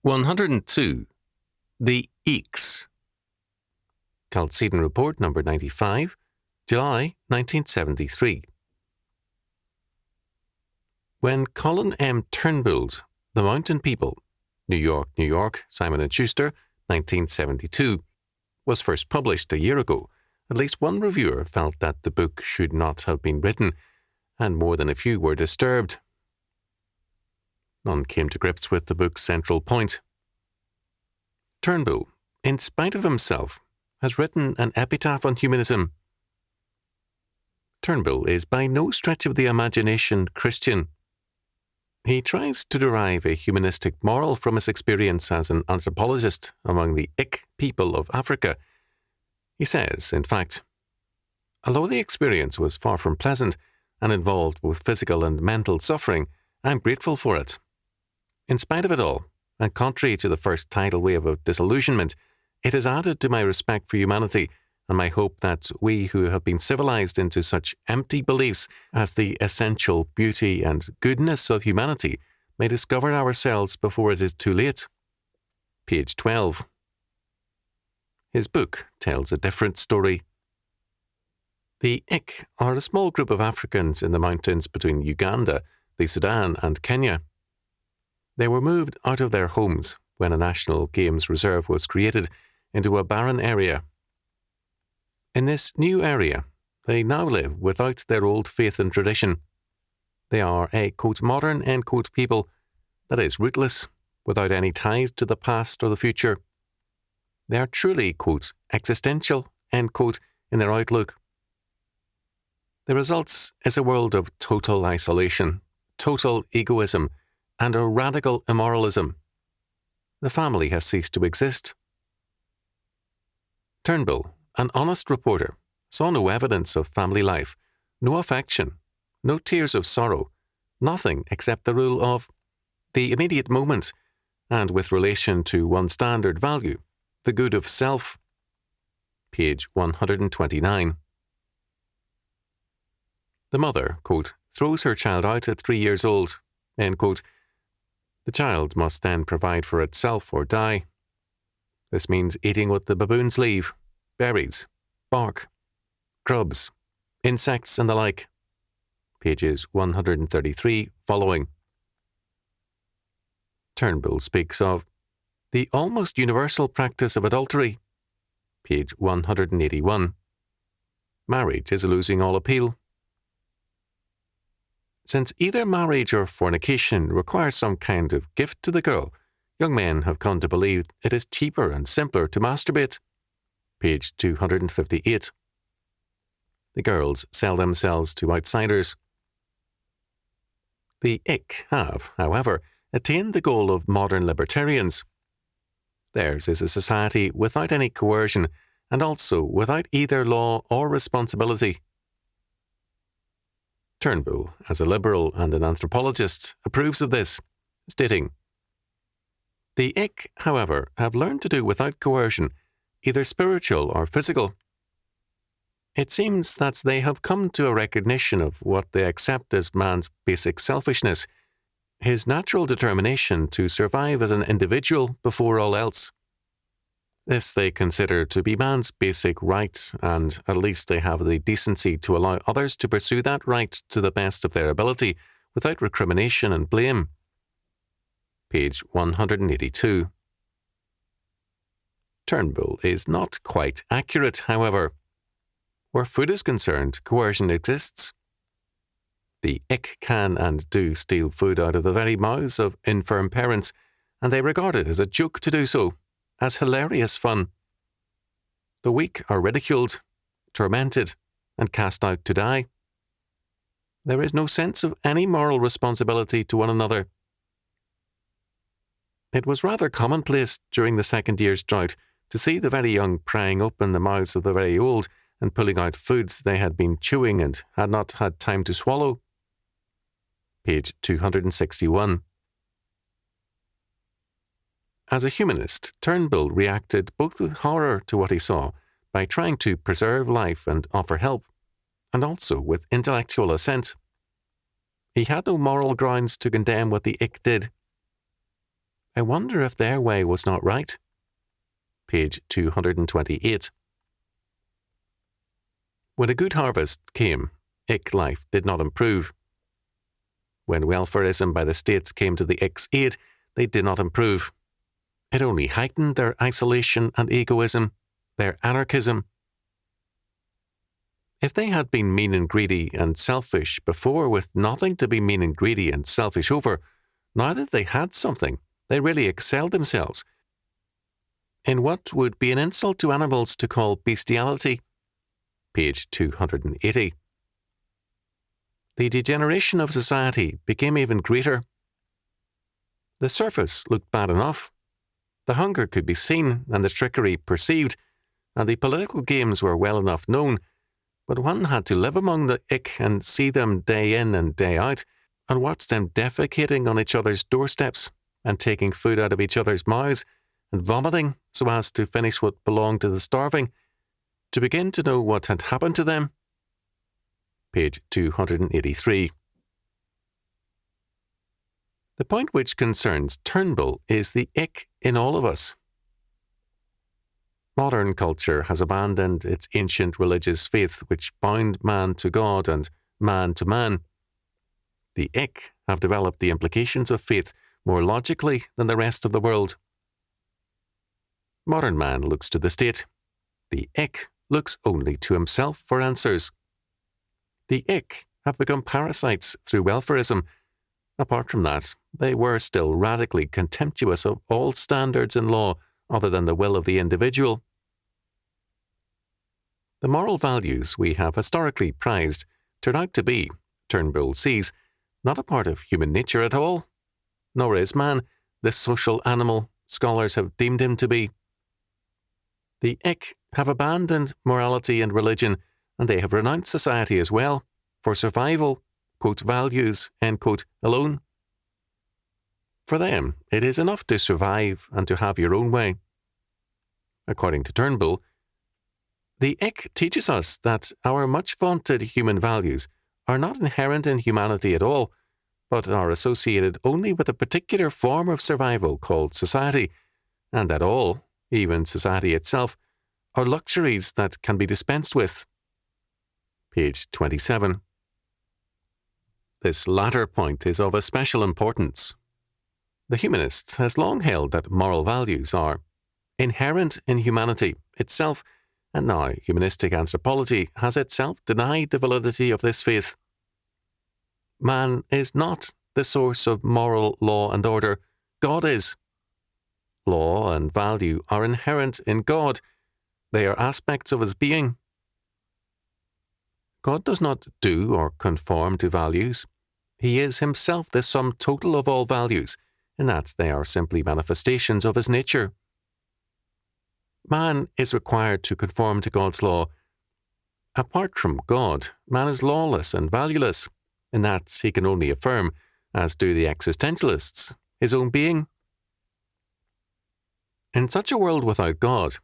102. The Eeks. Chalcedon Report number 95, July 1973. When Colin M. Turnbull's The Mountain People, New York, New York, Simon & Schuster, 1972, was first published a year ago, at least one reviewer felt that the book should not have been written, and more than a few were disturbed. None came to grips with the book's central point. Turnbull, in spite of himself, has written an epitaph on humanism. Turnbull is by no stretch of the imagination Christian. He tries to derive a humanistic moral from his experience as an anthropologist among the Ik people of Africa. He says, in fact, although the experience was far from pleasant and involved both physical and mental suffering, I'm grateful for it. In spite of it all, and contrary to the first tidal wave of disillusionment, it has added to my respect for humanity and my hope that we who have been civilized into such empty beliefs as the essential beauty and goodness of humanity may discover ourselves before it is too late. Page 12. His book tells a different story. The Ik are a small group of Africans in the mountains between Uganda, the Sudan, and Kenya. They were moved out of their homes when a national games reserve was created into a barren area. In this new area, they now live without their old faith and tradition. They are a, quote, modern, end quote, people that is rootless, without any ties to the past or the future. They are truly, quote, existential, end quote, in their outlook. The results is a world of total isolation, total egoism, and a radical immoralism. The family has ceased to exist. Turnbull, an honest reporter, saw no evidence of family life, no affection, no tears of sorrow, nothing except the rule of the immediate moment, and with relation to one standard value, the good of self. Page 129. The mother, quote, throws her child out at 3 years old, end quote. The child must then provide for itself or die. This means eating what the baboons leave, berries, bark, grubs, insects and the like. Pages 133 following. Turnbull speaks of the almost universal practice of adultery. Page 181. Marriage is losing all appeal. Since either marriage or fornication requires some kind of gift to the girl, young men have come to believe it is cheaper and simpler to masturbate. Page 258. The girls sell themselves to outsiders. The Ik have, however, attained the goal of modern libertarians. Theirs is a society without any coercion and also without either law or responsibility. Turnbull, as a liberal and an anthropologist, approves of this, stating, the Ik, however, have learned to do without coercion, either spiritual or physical. It seems that they have come to a recognition of what they accept as man's basic selfishness, his natural determination to survive as an individual before all else. This they consider to be man's basic right, and at least they have the decency to allow others to pursue that right to the best of their ability, without recrimination and blame. Page 182. Turnbull is not quite accurate, however. Where food is concerned, coercion exists. The Ik can and do steal food out of the very mouths of infirm parents, and they regard it as a joke to do so, as hilarious fun. The weak are ridiculed, tormented, and cast out to die. There is no sense of any moral responsibility to one another. It was rather commonplace during the second year's drought to see the very young prying open the mouths of the very old and pulling out foods they had been chewing and had not had time to swallow. Page 261. As a humanist, Turnbull reacted both with horror to what he saw by trying to preserve life and offer help, and also with intellectual assent. He had no moral grounds to condemn what the Ik did. I wonder if their way was not right. Page 228. When a good harvest came, ick life did not improve. When welfarism by the states came to the ick's aid, they did not improve. It only heightened their isolation and egoism, their anarchism. If they had been mean and greedy and selfish before with nothing to be mean and greedy and selfish over, now that they had something, they really excelled themselves in what would be an insult to animals to call bestiality. Page 280. The degeneration of society became even greater. The surface looked bad enough. The hunger could be seen and the trickery perceived, and the political games were well enough known, but one had to live among the ick and see them day in and day out, and watch them defecating on each other's doorsteps, and taking food out of each other's mouths, and vomiting so as to finish what belonged to the starving, to begin to know what had happened to them. Page 283. The point which concerns Turnbull is the ick in all of us. Modern culture has abandoned its ancient religious faith which bound man to God and man to man. The ick have developed the implications of faith more logically than the rest of the world. Modern man looks to the state. The ick looks only to himself for answers. The ick have become parasites through welfarism. Apart from that, they were still radically contemptuous of all standards in law other than the will of the individual. The moral values we have historically prized turn out to be, Turnbull sees, not a part of human nature at all, nor is man the social animal scholars have deemed him to be. The ick have abandoned morality and religion, and they have renounced society as well, for survival, quote, values, end quote, alone. For them, it is enough to survive and to have your own way. According to Turnbull, the ick teaches us that our much vaunted human values are not inherent in humanity at all, but are associated only with a particular form of survival called society, and that all, even society itself, are luxuries that can be dispensed with. Page 27. This latter point is of especial importance. The humanist has long held that moral values are inherent in humanity itself, and now humanistic anthropology has itself denied the validity of this faith. Man is not the source of moral law and order. God is. Law and value are inherent in God. They are aspects of his being. God does not do or conform to values. He is himself the sum total of all values, in that they are simply manifestations of his nature. Man is required to conform to God's law. Apart from God, man is lawless and valueless, in that he can only affirm, as do the existentialists, his own being. In such a world without God,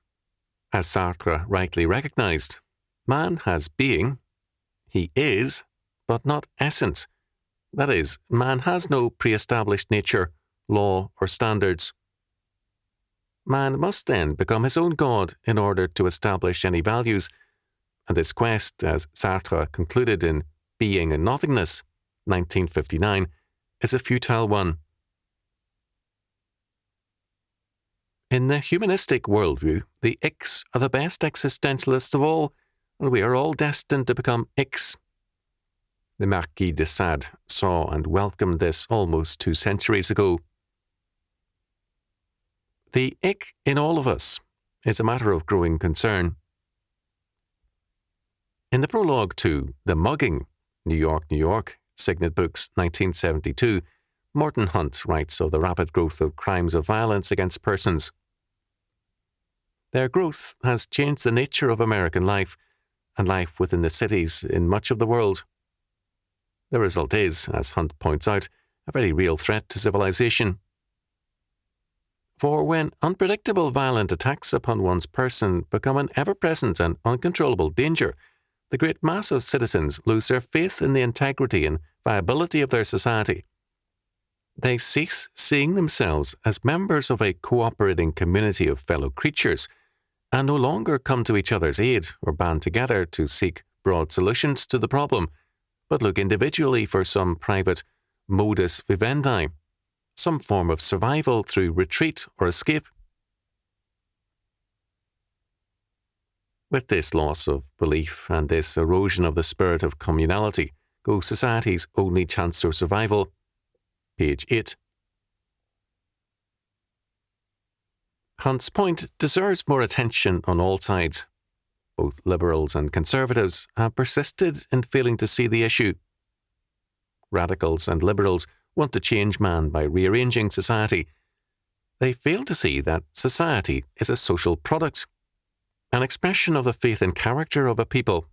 as Sartre rightly recognized, man has being. He is, but not essence. That is, man has no pre-established nature, law, or standards. Man must then become his own God in order to establish any values, and this quest, as Sartre concluded in Being and Nothingness, 1959, is a futile one. In the humanistic worldview, the icks are the best existentialists of all, and we are all destined to become icks. The Marquis de Sade saw and welcomed this almost 2 centuries ago. The ick in all of us is a matter of growing concern. In the prologue to The Mugging, New York, New York, Signet Books, 1972, Morton Hunt writes of the rapid growth of crimes of violence against persons. Their growth has changed the nature of American life and life within the cities in much of the world. The result is, as Hunt points out, a very real threat to civilization. For when unpredictable violent attacks upon one's person become an ever-present and uncontrollable danger, the great mass of citizens lose their faith in the integrity and viability of their society. They cease seeing themselves as members of a cooperating community of fellow creatures and no longer come to each other's aid or band together to seek broad solutions to the problem, but look individually for some private modus vivendi, some form of survival through retreat or escape. With this loss of belief and this erosion of the spirit of communality goes society's only chance for survival. Page 8. Hunt's point deserves more attention on all sides. Both liberals and conservatives have persisted in failing to see the issue. Radicals and liberals want to change man by rearranging society. They fail to see that society is a social product, an expression of the faith and character of a people.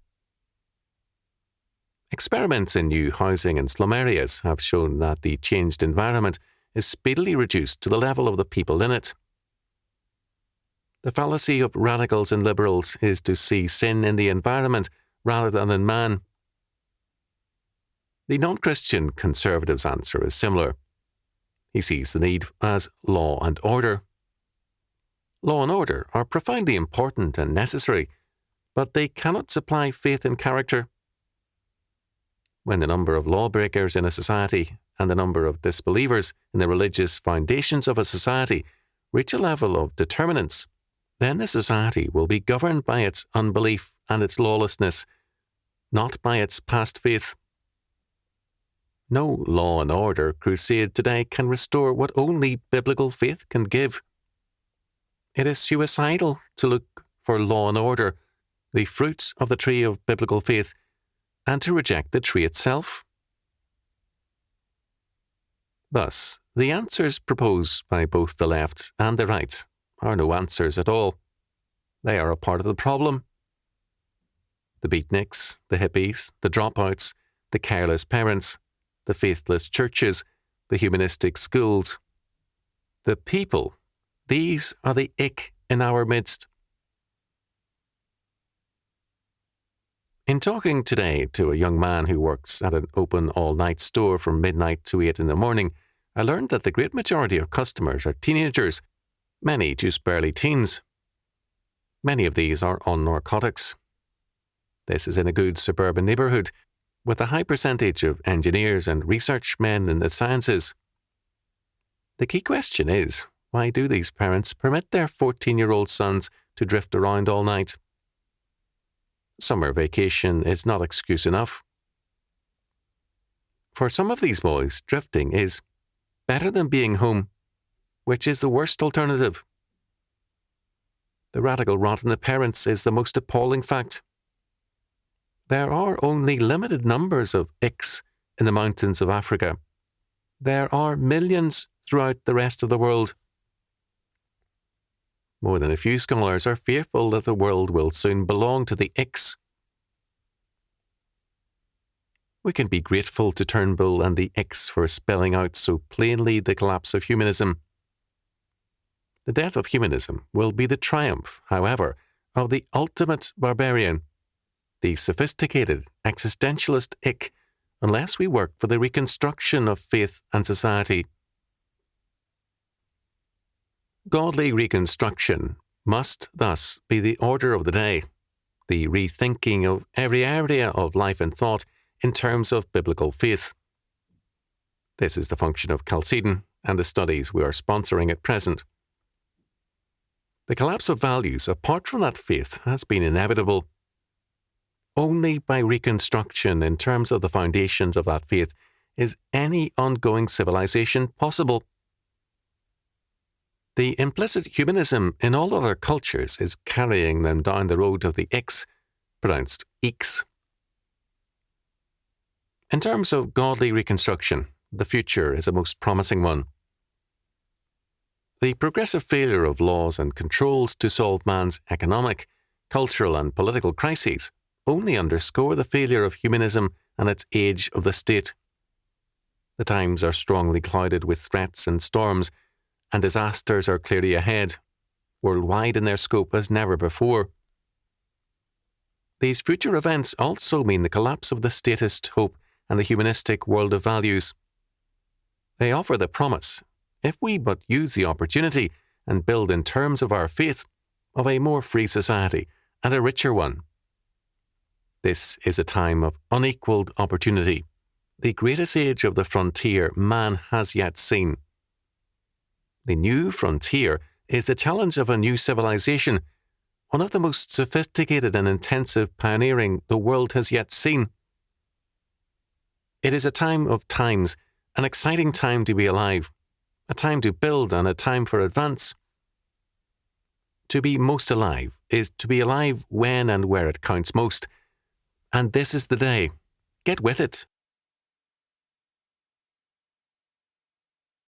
Experiments in new housing and slum areas have shown that the changed environment is speedily reduced to the level of the people in it. The fallacy of radicals and liberals is to see sin in the environment rather than in man. The non-Christian conservative's answer is similar. He sees the need as law and order. Law and order are profoundly important and necessary, but they cannot supply faith and character. When the number of lawbreakers in a society and the number of disbelievers in the religious foundations of a society reach a level of determinants, then the society will be governed by its unbelief and its lawlessness, not by its past faith. No law and order crusade today can restore what only biblical faith can give. It is suicidal to look for law and order, the fruits of the tree of biblical faith, and to reject the tree itself. Thus, the answers proposed by both the left and the right are no answers at all. They are a part of the problem. The beatniks, the hippies, the dropouts, the careless parents, the faithless churches, the humanistic schools. The people, these are the ick in our midst. In talking today to a young man who works at an open all-night store from midnight to 8 in the morning, I learned that the great majority of customers are teenagers, many just barely teens. Many of these are on narcotics. This is in a good suburban neighbourhood, with a high percentage of engineers and research men in the sciences. The key question is, why do these parents permit their 14-year-old sons to drift around all night? Summer vacation is not excuse enough. For some of these boys, drifting is better than being home, which is the worst alternative. The radical rot in the parents is the most appalling fact. There are only limited numbers of icks in the mountains of Africa. There are millions throughout the rest of the world. More than a few scholars are fearful that the world will soon belong to the icks. We can be grateful to Turnbull and the icks for spelling out so plainly the collapse of humanism. The death of humanism will be the triumph, however, of the ultimate barbarian, the sophisticated existentialist ick, unless we work for the reconstruction of faith and society. Godly reconstruction must thus be the order of the day, the rethinking of every area of life and thought in terms of biblical faith. This is the function of Chalcedon and the studies we are sponsoring at present. The collapse of values apart from that faith has been inevitable. Only by reconstruction in terms of the foundations of that faith is any ongoing civilization possible. The implicit humanism in all other cultures is carrying them down the road of the icks, pronounced eeks. In terms of godly reconstruction, the future is a most promising one. The progressive failure of laws and controls to solve man's economic, cultural and political crises only underscore the failure of humanism and its age of the state. The times are strongly clouded with threats and storms, and disasters are clearly ahead, worldwide in their scope as never before. These future events also mean the collapse of the statist hope and the humanistic world of values. They offer the promise, if we but use the opportunity and build in terms of our faith, of a more free society and a richer one. This is a time of unequalled opportunity, the greatest age of the frontier man has yet seen. The new frontier is the challenge of a new civilization, one of the most sophisticated and intensive pioneering the world has yet seen. It is a time of times, an exciting time to be alive, a time to build and a time for advance. To be most alive is to be alive when and where it counts most. And this is the day. Get with it.